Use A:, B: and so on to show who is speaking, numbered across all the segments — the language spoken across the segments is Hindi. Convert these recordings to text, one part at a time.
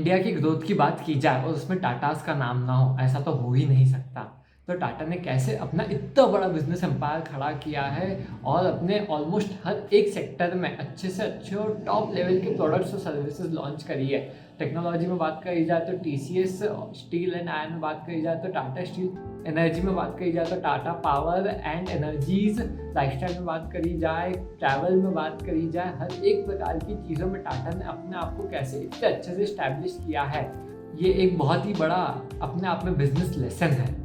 A: इंडिया की ग्रोथ की बात की जाए और उसमें टाटाज़ का नाम ना हो, ऐसा तो हो ही नहीं सकता। तो टाटा ने कैसे अपना इतना बड़ा बिज़नेस एम्पायर खड़ा किया है और अपने ऑलमोस्ट हर एक सेक्टर में अच्छे से अच्छे और टॉप लेवल के प्रोडक्ट्स और सर्विसेज लॉन्च करी है। टेक्नोलॉजी में बात करी जाए तो टीसीएस स्टील एंड आयरन में बात करी जाए तो टाटा स्टील, एनर्जी में बात करी जाए तो Tata power and energies, lifestyle में बात करी जाए, ट्रैवल में बात करी जाए, हर एक प्रकार की चीज़ों में टाटा ने अपने आप को कैसे इतने अच्छे से इस्टेब्लिश किया है। ये एक बहुत ही बड़ा अपने आप में बिजनेस लेसन है।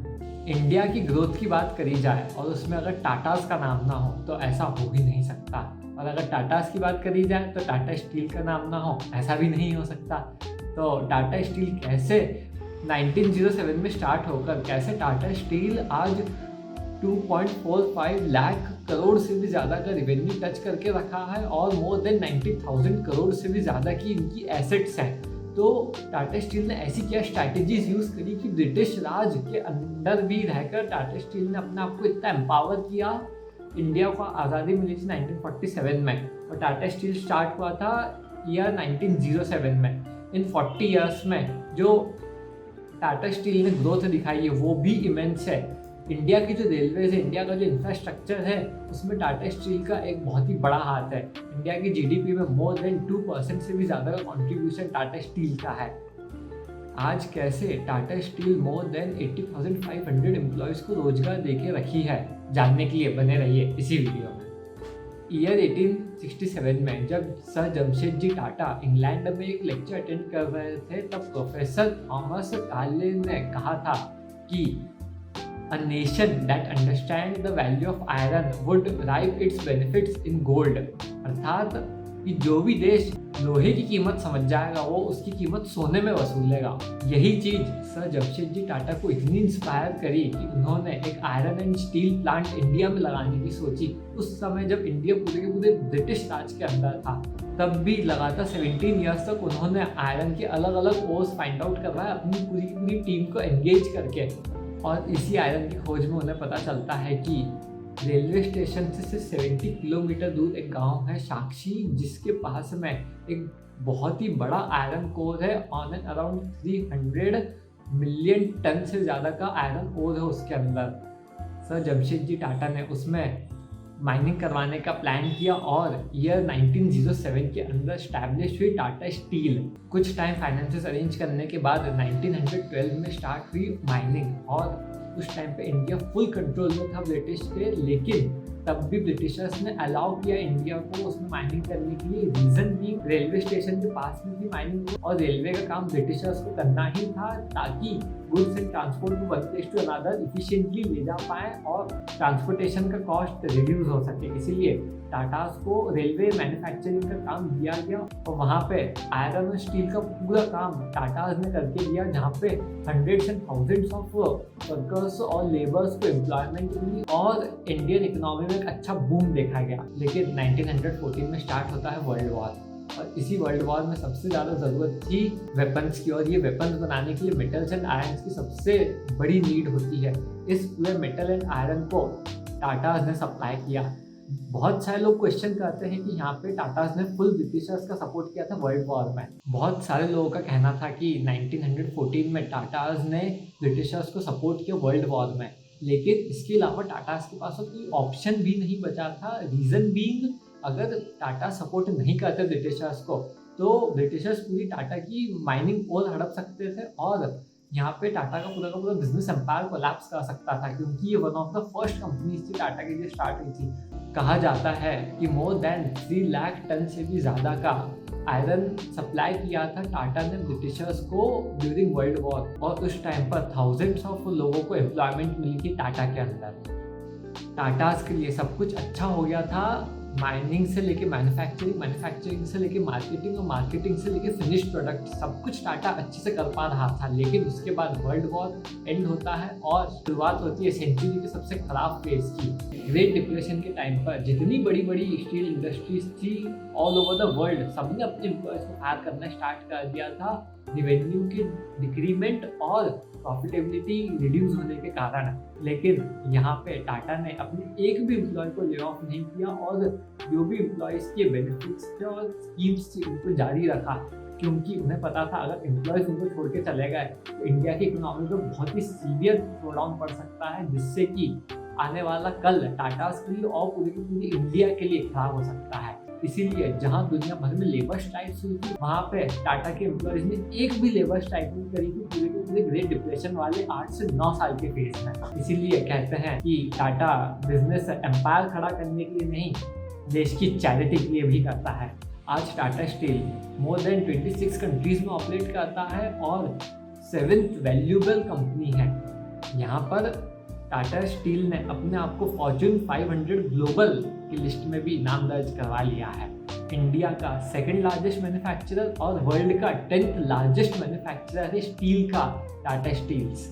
A: इंडिया की ग्रोथ की बात करी जाए और उसमें अगर टाटास का नाम ना हो तो ऐसा हो ही नहीं सकता, और अगर टाटास की बात करी जाए तो टाटा स्टील का नाम ना हो ऐसा भी नहीं हो सकता। तो टाटा स्टील कैसे 1907 में स्टार्ट होकर कैसे टाटा स्टील आज 2.45 लाख करोड़ से भी ज़्यादा का रिवेन्यू टच करके रखा है और मोर देन 90,000 करोड़ से भी ज़्यादा की इनकी एसेट्स हैं। तो टाटा स्टील ने ऐसी क्या स्ट्रैटेजीज यूज़ करी कि ब्रिटिश राज के अंदर भी रहकर टाटा स्टील ने अपने आप को इतना एम्पावर किया। इंडिया को आज़ादी मिली थी 1947 में और टाटा स्टील स्टार्ट हुआ था ईयर 1907 में। इन 40 ईयर्स में जो टाटा स्टील ने ग्रोथ दिखाई है वो भी इमेंस है। इंडिया की जो रेलवेज है, इंडिया का जो इंफ्रास्ट्रक्चर है, उसमें टाटा स्टील का एक बहुत ही बड़ा हाथ है। इंडिया की जीडीपी में मोर देन 2% से भी ज़्यादा का कॉन्ट्रीब्यूशन टाटा स्टील का है। आज कैसे Tata steel more than 80,500 employees को रोजगार देके रखी है, जानने के लिए बने रहिए इसी वीडियो में। ईयर 1867 में जब सर जमशेदजी टाटा इंग्लैंड में एक लेक्चर अटेंड कर रहे थे, तब प्रोफेसर थॉमस कार्ले ने कहा था कि A nation that understands the value of iron would derive its benefits in gold। अर्थात कि जो भी देश लोहे की कीमत समझ जाएगा वो उसकी कीमत सोने में वसूलेगा। यही चीज़ सर जमशेदजी टाटा को इतनी इंस्पायर करी कि उन्होंने एक iron and steel plant India में लगाने की सोची। उस समय जब इंडिया पूरे के पूरे ब्रिटिश राज के अंदर था, तब भी लगातार 17 ईयर्स तक उन्होंने आयरन के अलग अलग ओर्स फाइंड आउट करवाया अपनी पूरी की पूरी टीम को एंगेज करके। और इसी आयरन की खोज में उन्हें पता चलता है कि रेलवे स्टेशन से सिर्फ 70 किलोमीटर दूर एक गांव है साक्षी, जिसके पास में एक बहुत ही बड़ा आयरन कोर है। On and around 300 million ton से ज़्यादा का आयरन कोर है उसके अंदर। सर जमशेदजी टाटा ने उसमें माइनिंग करवाने का प्लान किया और ईयर 1907 के अंदर स्टैब्लिश हुई टाटा स्टील। कुछ टाइम फाइनेंसेस अरेंज करने के बाद 1912 में स्टार्ट हुई माइनिंग, और उस टाइम पे इंडिया फुल कंट्रोल में था ब्रिटिश के, लेकिन तब भी ब्रिटिशर्स ने अलाउ किया इंडिया को उसमें माइनिंग करने के लिए। रीज़न भी रेलवे स्टेशन के पास में थी माइनिंग, और रेलवे का काम ब्रिटिशर्स को करना ही था ताकि गुड्स एंड ट्रांसपोर्ट को one place to another efficiently ले जा पाए और ट्रांसपोर्टेशन का कॉस्ट रिड्यूस हो सके। इसीलिए टाटास को रेलवे मैन्युफैक्चरिंग का काम दिया गया और वहाँ पे आयरन और स्टील का पूरा काम टाटास ने करके दिया, जहाँ पे hundreds and thousands of workers और लेबर्स को एम्प्लॉयमेंट मिली और इंडियन इकोनॉमी में एक अच्छा बूम देखा गया। लेकिन 1914 में स्टार्ट होता है वर्ल्ड वॉर, और इसी वर्ल्ड वॉर में सबसे ज़्यादा ज़रूरत थी वेपन्स की, और ये वेपन्स बनाने के लिए मेटल्स एंड आयरन की सबसे बड़ी नीड होती है। इस पूरे मेटल एंड आयरन को टाटास ने सप्लाई किया। बहुत सारे लोग क्वेश्चन करते हैं कि यहाँ पे टाटास ने फुल ब्रिटिशर्स का सपोर्ट किया था वर्ल्ड वॉर में। बहुत सारे लोगों का कहना था कि 1914 में टाटास ने ब्रिटिशर्स को सपोर्ट किया वर्ल्ड वॉर में, लेकिन इसके अलावा टाटास के पास कोई ऑप्शन भी नहीं बचा था। रीज़न बीइंग, अगर टाटा सपोर्ट नहीं करते ब्रिटिशर्स को तो ब्रिटिशर्स पूरी टाटा की माइनिंग और हड़प सकते थे और यहाँ पे टाटा का पूरा बिजनेस एम्पायर कोलैप्स कर सकता था, क्योंकि ये one of the first companies थी टाटा की जो स्टार्ट हुई थी। कहा जाता है कि मोर देन 3 लाख टन से भी ज़्यादा का आयरन सप्लाई किया था टाटा ने ब्रिटिशर्स को ड्यूरिंग वर्ल्ड वॉर, और उस टाइम पर थाउजेंड्स ऑफ लोगों को एम्प्लॉयमेंट मिली थी टाटा के अंदर। टाटास के लिए सब कुछ अच्छा हो गया था, माइनिंग से लेके मैन्युफैक्चरिंग, मैन्युफैक्चरिंग से लेके मार्केटिंग और मार्केटिंग से लेके फिनिश्ड प्रोडक्ट, सब कुछ टाटा अच्छे से कर पा रहा था। लेकिन उसके बाद वर्ल्ड वॉर एंड होता है और शुरुआत होती है सेंचुरी के सबसे खराब फेज की। ग्रेट डिप्रेशन के टाइम पर जितनी बड़ी बड़ी स्टील इंडस्ट्रीज थी ऑल ओवर द वर्ल्ड, सबने अपने एम्प्लॉयज को हायर करना स्टार्ट कर दिया था रिवेन्यू के डिक्रीमेंट और प्रॉफिटेबिलिटी रिड्यूस होने के कारण। लेकिन यहाँ पे टाटा ने अपने एक भी एम्प्लॉय को ले ऑफ नहीं किया और जो भी एम्प्लॉयज़ के बेनिफिट्स थे और स्कीम्स थी उनको जारी रखा, क्योंकि उन्हें पता था अगर एम्प्लॉयज़ उनको छोड़ के चले गए तो इंडिया की इकोनॉमी पे बहुत ही सीवियर स्लो डाउन पड़ सकता है, जिससे कि आने वाला कल टाटास के लिए और पूरी की पूरी इंडिया के लिए खराब हो सकता है। इसीलिए जहां दुनिया भर में लेबर स्ट्राइक्स हुई थी, वहां पे टाटा के एम्प्लॉयज ने एक भी लेबर स्ट्राइक नहीं करी थी पूरे के पूरे ग्रेट डिप्रेशन वाले 8 से 9 साल के फेज में। इसीलिए कहते हैं कि टाटा बिजनेस एम्पायर खड़ा करने के लिए नहीं, देश की चैरिटी के लिए भी करता है। आज Tata steel more than 26 countries में ऑपरेट करता है और 7th वैल्यूएबल कंपनी है। यहाँ पर टाटा स्टील ने अपने आप को फॉर्च्यून 500 ग्लोबल की लिस्ट में भी नाम दर्ज करवा लिया है। इंडिया का सेकंड लार्जेस्ट मैन्युफैक्चरर और वर्ल्ड का 10th लार्जेस्ट मैन्युफैक्चरर है स्टील का टाटा स्टील्स।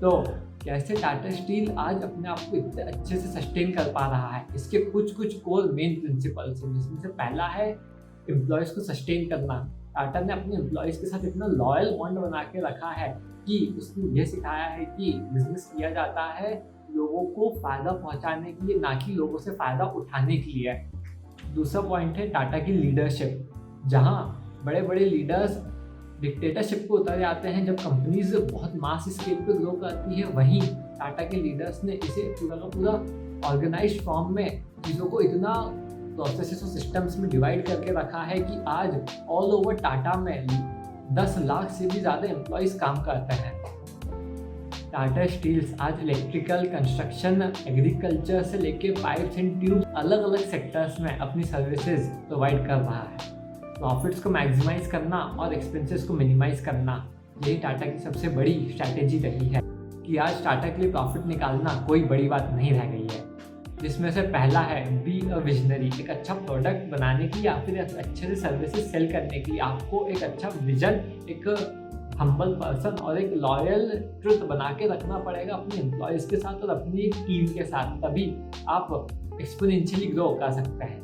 A: तो कैसे टाटा स्टील आज अपने आप को इतने अच्छे से सस्टेन कर पा रहा है, इसके कुछ कोर मेन प्रिंसिपल्स हैं, जिसमें से पहला है एम्प्लॉयज़ को सस्टेन करना। टाटा ने अपने एम्प्लॉयज़ के साथ इतना लॉयल बॉन्ड बना के रखा है कि उसने ये सिखाया है कि बिजनेस किया जाता है लोगों को फ़ायदा पहुंचाने के लिए, ना कि लोगों से फ़ायदा उठाने के लिए। दूसरा पॉइंट है टाटा की लीडरशिप। जहाँ बड़े बड़े लीडर्स डिक्टेटरशिप को उतर जाते हैं जब कंपनीज बहुत मास स्केल पे ग्रो करती है, वहीं टाटा के लीडर्स ने इसे पूरा का पूरा ऑर्गेनाइज्ड फॉर्म में चीज़ों को इतना प्रोसेसेस और सिस्टम्स में डिवाइड करके रखा है कि आज ऑल ओवर टाटा में 10 लाख से भी ज़्यादा एम्प्लॉयज़ काम करते हैं। टाटा स्टील्स आज इलेक्ट्रिकल, कंस्ट्रक्शन, एग्रीकल्चर से लेके पाइप्स एंड ट्यूब अलग अलग सेक्टर्स में अपनी सर्विसेज प्रोवाइड कर रहा है। प्रॉफिट्स को मैक्सिमाइज करना और एक्सपेंसेस को मिनिमाइज करना, यही टाटा की सबसे बड़ी स्ट्रैटेजी रही है कि आज टाटा के लिए प्रॉफिट निकालना कोई बड़ी बात नहीं रह गई है। जिसमें से पहला है बी अ विजनरी। एक अच्छा प्रोडक्ट बनाने के लिए या फिर अच्छे से सर्विसेज सेल करने के लिए आपको एक अच्छा विजन, एक हम्बल पर्सन और एक लॉयल ट्रुथ बना के रखना पड़ेगा अपने एम्प्लॉयज़ के साथ और अपनी टीम के साथ, तभी आप एक्सपोनेंशियली ग्रो कर सकते हैं।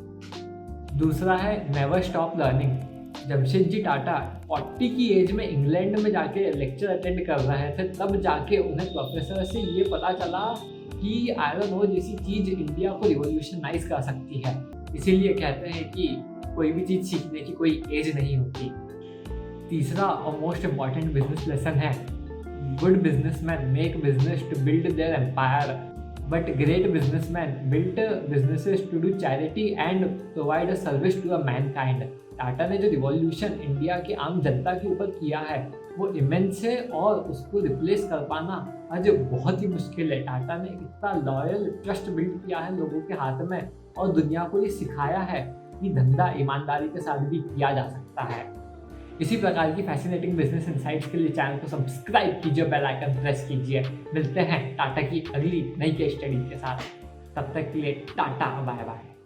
A: दूसरा है never stop learning. Jamshed ji Tata 40 की एज में इंग्लैंड में जाके लेक्चर अटेंड कर रहे थे, तब जाके उन्हें प्रोफेसर से ये पता चला कि आयरन ओर जैसी चीज़ इंडिया को रिवोल्यूशनाइज कर सकती है। इसीलिए कहते हैं कि कोई भी चीज़ सीखने की कोई एज नहीं होती। तीसरा और मोस्ट इम्पॉर्टेंट बिजनेस लेसन है, good businessman make business to build their empire, but great businessman build businesses to do charity and provide a service to a mankind. Tata ने जो रिवॉल्यूशन इंडिया की आम जनता के ऊपर किया है वो इमेंस है और उसको रिप्लेस कर पाना आज बहुत ही मुश्किल है। टाटा ने इतना लॉयल ट्रस्ट बिल्ड किया है लोगों के हाथ में और दुनिया को ये सिखाया है कि धंधा ईमानदारी के साथ भी किया जा सकता है। इसी प्रकार की फैसिनेटिंग बिजनेस इनसाइट्स के लिए चैनल को सब्सक्राइब कीजिए, बेल आइकन प्रेस कीजिए। मिलते हैं टाटा की अगली नई केस स्टडी के साथ, तब तक के लिए टाटा, बाय बाय।